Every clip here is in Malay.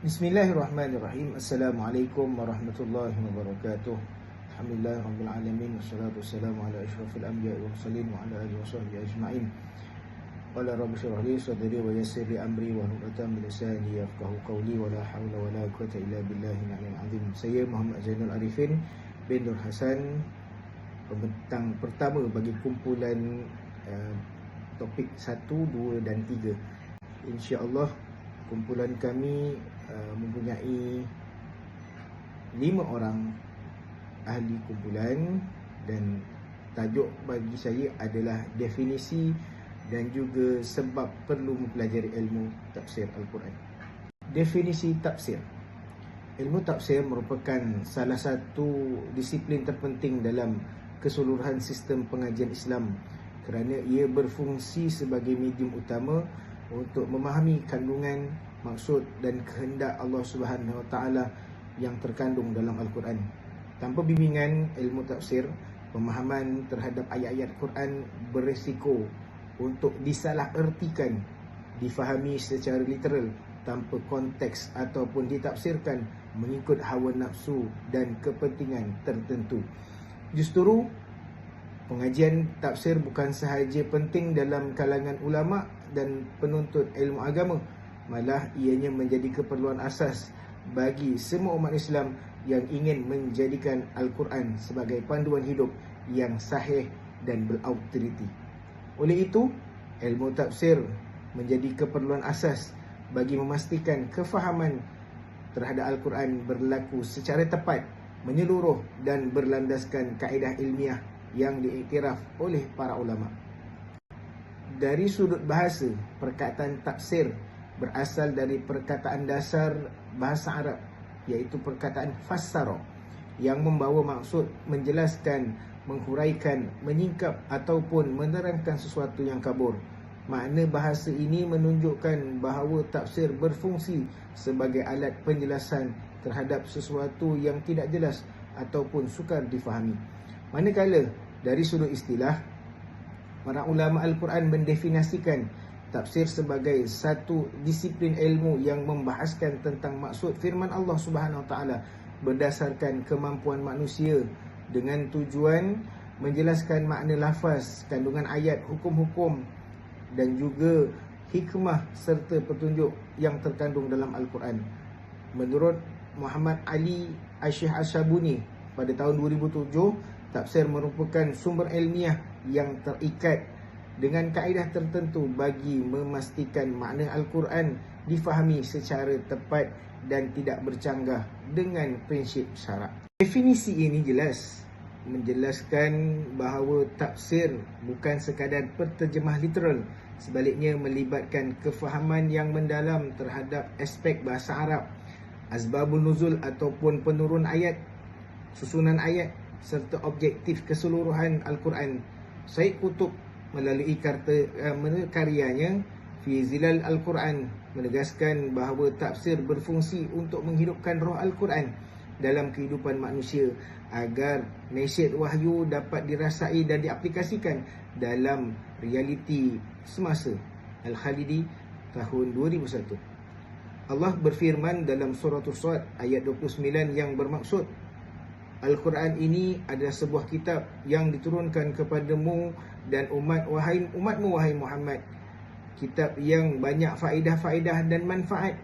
Bismillahirrahmanirrahim. Assalamualaikum warahmatullahi wabarakatuh. Alhamdulillah rabbil alamin, wassalatu wassalamu ala asyrafil anbiya'i wal mursalin wa ala alihi washabbihi ajma'in. Qala rabbi shrah li sadri wa yassir li amri wa hlul 'uqdatam min lisani yafqahu qawli wa la haula wa la quwwata illa billahil aliyyil azim. Saya Muhammad Zainul Arifin bin Nur Hasan, pembentang pertama bagi kumpulan topik 1, 2 dan 3. Insya-Allah kumpulan kami mempunyai 5 orang ahli kumpulan, dan tajuk bagi saya adalah definisi dan juga sebab perlu mempelajari ilmu tafsir Al-Quran. Definisi tafsir. Ilmu tafsir merupakan salah satu disiplin terpenting dalam keseluruhan sistem pengajian Islam, kerana ia berfungsi sebagai medium utama untuk memahami kandungan, maksud dan kehendak Allah Subhanahu Wa Taala yang terkandung dalam Al-Quran. Tanpa bimbingan ilmu tafsir, pemahaman terhadap ayat-ayat Quran berisiko untuk disalahertikan, difahami secara literal tanpa konteks ataupun ditafsirkan mengikut hawa nafsu dan kepentingan tertentu. Justru pengajian tafsir bukan sahaja penting dalam kalangan ulama dan penuntut ilmu agama, malah ianya menjadi keperluan asas bagi semua umat Islam yang ingin menjadikan Al-Quran sebagai panduan hidup yang sahih dan berautoriti. Oleh itu, ilmu tafsir menjadi keperluan asas bagi memastikan kefahaman terhadap Al-Quran berlaku secara tepat, menyeluruh dan berlandaskan kaedah ilmiah yang diiktiraf oleh para ulama. Dari sudut bahasa, perkataan tafsir berasal dari perkataan dasar bahasa Arab, iaitu perkataan fassara, yang membawa maksud menjelaskan, menghuraikan, menyingkap ataupun menerangkan sesuatu yang kabur. Makna bahasa ini menunjukkan bahawa tafsir berfungsi sebagai alat penjelasan terhadap sesuatu yang tidak jelas ataupun sukar difahami. Manakala dari sudut istilah, para ulama Al-Quran mendefinisikan tafsir sebagai satu disiplin ilmu yang membahaskan tentang maksud firman Allah Subhanahu Wa Taala berdasarkan kemampuan manusia, dengan tujuan menjelaskan makna lafaz, kandungan ayat, hukum-hukum dan juga hikmah serta petunjuk yang terkandung dalam Al-Quran. Menurut Muhammad Ali Ash-Shabuni pada tahun 2007, tafsir merupakan sumber ilmiah yang terikat dengan kaedah tertentu bagi memastikan makna Al-Quran difahami secara tepat dan tidak bercanggah dengan prinsip syarak. Definisi ini jelas menjelaskan bahawa tafsir bukan sekadar penterjemah literal, sebaliknya melibatkan kefahaman yang mendalam terhadap aspek bahasa Arab, asbabun nuzul ataupun penurun ayat, susunan ayat serta objektif keseluruhan Al-Quran. Syed Qutb melalui karyanya Fi Zilal Al-Quran menegaskan bahawa tafsir berfungsi untuk menghidupkan roh Al-Quran dalam kehidupan manusia agar nasihat wahyu dapat dirasai dan diaplikasikan dalam realiti semasa. Al-Khalidi tahun 2001. Allah berfirman dalam surah As-Sad ayat 29 yang bermaksud, Al-Quran ini adalah sebuah kitab yang diturunkan kepadamu dan umatmu wahai Muhammad. Kitab yang banyak faedah-faedah dan manfaat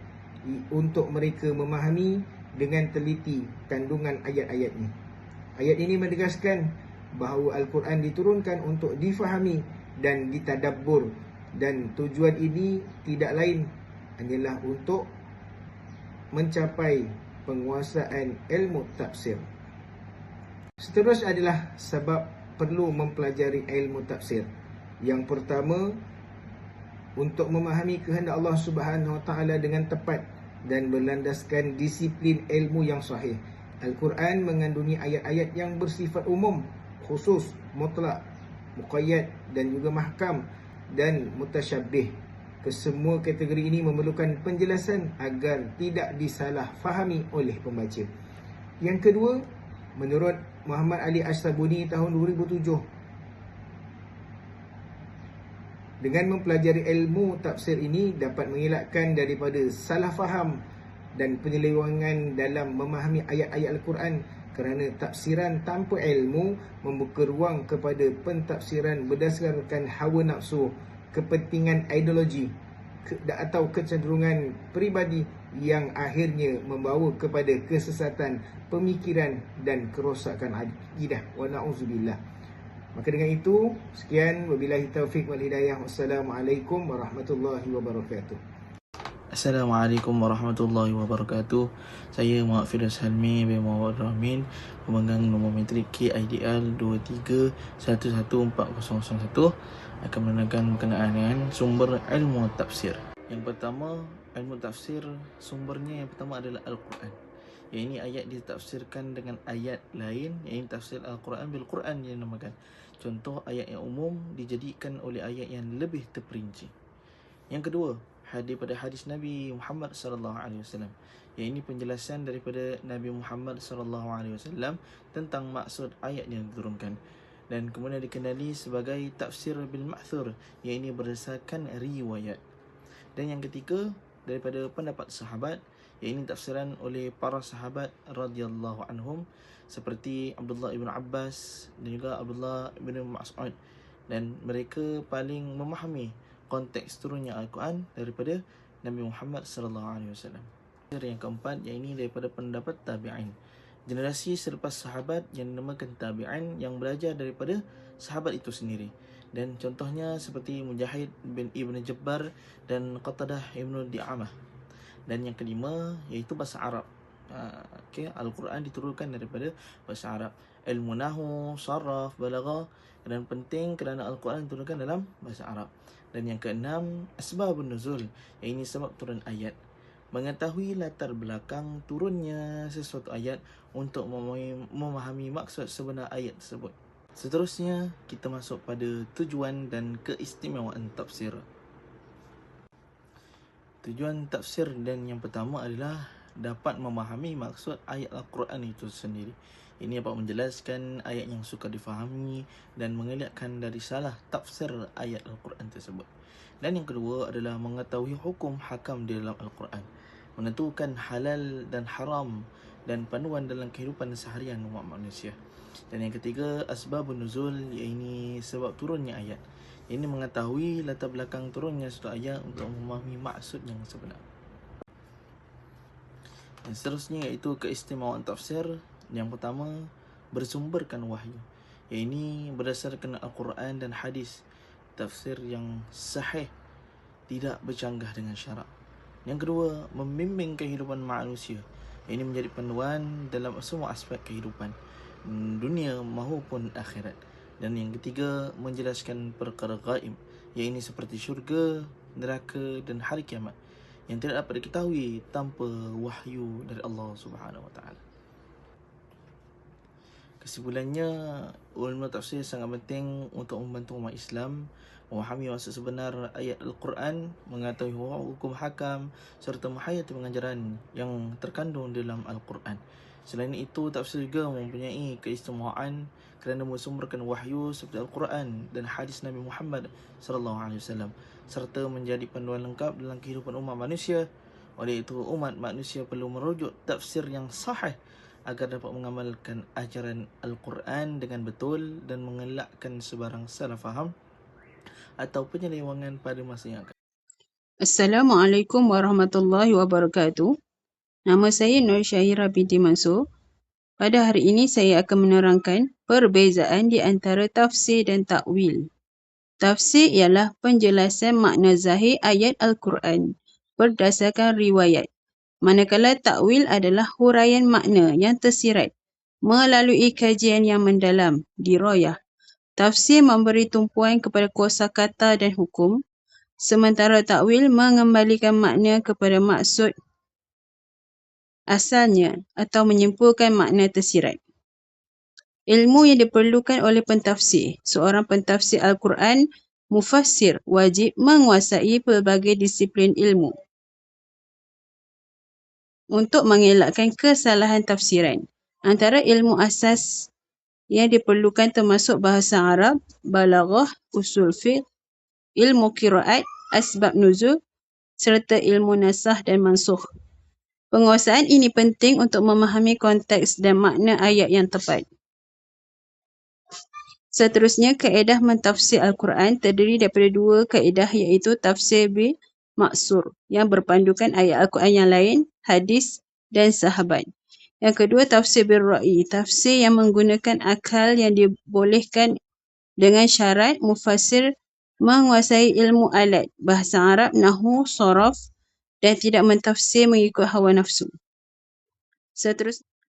untuk mereka memahami dengan teliti kandungan ayat-ayatnya. Ayat ini menegaskan bahawa Al-Quran diturunkan untuk difahami dan ditadabbur, dan tujuan ini tidak lain hanyalah untuk mencapai penguasaan ilmu tafsir. Seterusnya adalah sebab perlu mempelajari ilmu tafsir. Yang pertama, untuk memahami kehendak Allah Subhanahu Wa Taala dengan tepat dan berlandaskan disiplin ilmu yang sahih. Al-Quran mengandungi ayat-ayat yang bersifat umum, khusus, mutlak, muqayyad dan juga mahkam dan mutasyabbih. Kesemua kategori ini memerlukan penjelasan agar tidak disalah fahami oleh pembaca. Yang kedua, menurut Muhammad Ali Ash-Shabuni tahun 2007, Dengan mempelajari ilmu tafsir ini dapat mengelakkan daripada salah faham dan penyelewengan dalam memahami ayat-ayat Al-Quran, kerana tafsiran tanpa ilmu membuka ruang kepada pentafsiran berdasarkan hawa nafsu, kepentingan ideologi atau kecenderungan peribadi yang akhirnya membawa kepada kesesatan pemikiran dan kerosakan akidah. Wa na'udzubillah. Maka dengan itu, sekian, wabillahi taufiq wal hidayah. Wassalamualaikum warahmatullahi wabarakatuh. Assalamualaikum warahmatullahi wabarakatuh. Saya Muhammad Firdaus Halmi bin Muhammad Rahmin, pemegang nombor matrik KIDL 23114001, akan menerangkan berkenaan dengan sumber ilmu tafsir. Yang pertama, ilmu tafsir, sumbernya yang pertama adalah Al-Quran. Yang ini ayat ditafsirkan dengan ayat lain, yang ini tafsir Al-Quran bil-Quran yang dinamakan. Contoh ayat yang umum dijadikan oleh ayat yang lebih terperinci. Yang kedua, daripada hadis Nabi Muhammad sallallahu alaihi wasallam. Yang ini penjelasan daripada Nabi Muhammad sallallahu alaihi wasallam tentang maksud ayat yang diturunkan, dan kemudian dikenali sebagai tafsir bil ma'thur, yang ini berdasarkan riwayat. Dan yang ketiga, daripada pendapat sahabat, yang ini tafsiran oleh para sahabat radhiyallahu anhum, seperti Abdullah ibn Abbas dan juga Abdullah ibn Mas'ud, dan mereka paling memahami konteks turunnya Al-Quran daripada Nabi Muhammad sallallahu alaihi wasallam. Yang keempat, yang ini daripada pendapat tabi'in, generasi selepas sahabat yang dinamakan tabi'in, yang belajar daripada sahabat itu sendiri. Dan contohnya seperti Mujahid bin Ibn Jabbar dan Qatadah Ibn Di'amah. Dan yang kelima, iaitu bahasa Arab. Al-Quran diturunkan daripada bahasa Arab. Ilmu nahu, saraf, balaghah, dan penting kerana Al-Quran diturunkan dalam bahasa Arab. Dan yang keenam, asbabun nuzul, yang ini sebab turun ayat. Mengetahui latar belakang turunnya sesuatu ayat untuk memahami maksud sebenar ayat tersebut. Seterusnya, kita masuk pada tujuan dan keistimewaan tafsir. Tujuan tafsir dan yang pertama adalah dapat memahami maksud ayat Al-Quran itu sendiri. Ini dapat menjelaskan ayat yang sukar difahami dan mengelakkan dari salah tafsir ayat Al-Quran tersebut. Dan yang kedua adalah mengetahui hukum hakam di dalam Al-Quran, menentukan halal dan haram dan panduan dalam kehidupan seharian umat manusia. Dan yang ketiga, asbabun nuzul, iaitu sebab turunnya ayat. Ini mengetahui latar belakang turunnya suatu ayat untuk memahami maksud yang sebenar. Dan seterusnya iaitu keistimewaan tafsir. Yang pertama, bersumberkan wahyu. Yang ini berdasarkan Al-Quran dan hadis, tafsir yang sahih, tidak bercanggah dengan syarak. Yang kedua, membimbing kehidupan manusia. Ini menjadi panduan dalam semua aspek kehidupan, dunia maupun akhirat. Dan yang ketiga, menjelaskan perkara gaib, yang ini seperti syurga, neraka dan hari kiamat, yang tidak dapat diketahui tanpa wahyu dari Allah Subhanahu Wa Taala. Kesimpulannya, ilmu tafsir sangat penting untuk membantu umat Islam memahami maksud sebenar ayat Al-Quran, mengetahui hukum hakam serta menghayati pengajaran yang terkandung dalam Al-Quran. Selain itu, tafsir juga mempunyai keistimewaan kerana bersumberkan wahyu seperti Al-Quran dan hadis Nabi Muhammad sallallahu alaihi wasallam, serta menjadi panduan lengkap dalam kehidupan umat manusia. Oleh itu, umat manusia perlu merujuk tafsir yang sahih agar dapat mengamalkan ajaran Al-Quran dengan betul dan mengelakkan sebarang salah faham atau penyelewengan pada masa yang akan. Assalamualaikum warahmatullahi wabarakatuh. Nama saya Nur Syahira binti Mansur. Pada hari ini saya akan menerangkan perbezaan di antara tafsir dan takwil. Tafsir ialah penjelasan makna zahir ayat Al-Quran berdasarkan riwayat. Manakala takwil adalah huraian makna yang tersirat melalui kajian yang mendalam, dirayah. Tafsir memberi tumpuan kepada kosakata dan hukum, sementara takwil mengembalikan makna kepada maksud asalnya atau menyimpulkan makna tersirat. Ilmu yang diperlukan oleh pentafsir. Seorang pentafsir Al-Quran, mufassir, wajib menguasai pelbagai disiplin ilmu untuk mengelakkan kesalahan tafsiran. Antara ilmu asas yang diperlukan termasuk bahasa Arab, balaghah, usul fiqh, ilmu qiraat, asbab nuzul, serta ilmu nasakh dan mansukh. Penguasaan ini penting untuk memahami konteks dan makna ayat yang tepat. Seterusnya, kaedah mentafsir Al-Quran terdiri daripada dua kaedah iaitu tafsir bil maksur yang berpandukan ayat Al-Quran yang lain, hadis dan sahabat. Yang kedua, tafsir bil ra'i, tafsir yang menggunakan akal yang dibolehkan dengan syarat mufassir menguasai ilmu alat, bahasa Arab, nahwu, sharaf dan tidak mentafsir mengikut hawa nafsu.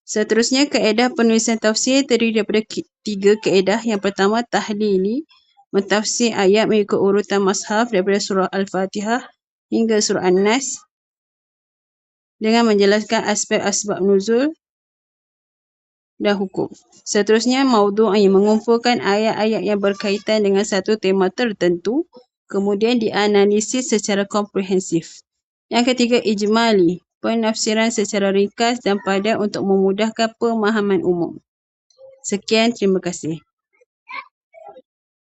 Seterusnya, kaedah penulisan tafsir terdiri daripada tiga kaedah. Yang pertama, tahlili, mentafsir ayat mengikut urutan mushaf daripada surah Al-Fatihah hingga surah An-Nas dengan menjelaskan aspek asbab nuzul dan hukum. Seterusnya, maudhu'i, mengumpulkan ayat-ayat yang berkaitan dengan satu tema tertentu, kemudian dianalisis secara komprehensif. Yang ketiga, ijmali, penafsiran secara ringkas dan padat untuk memudahkan pemahaman umum. Sekian, terima kasih.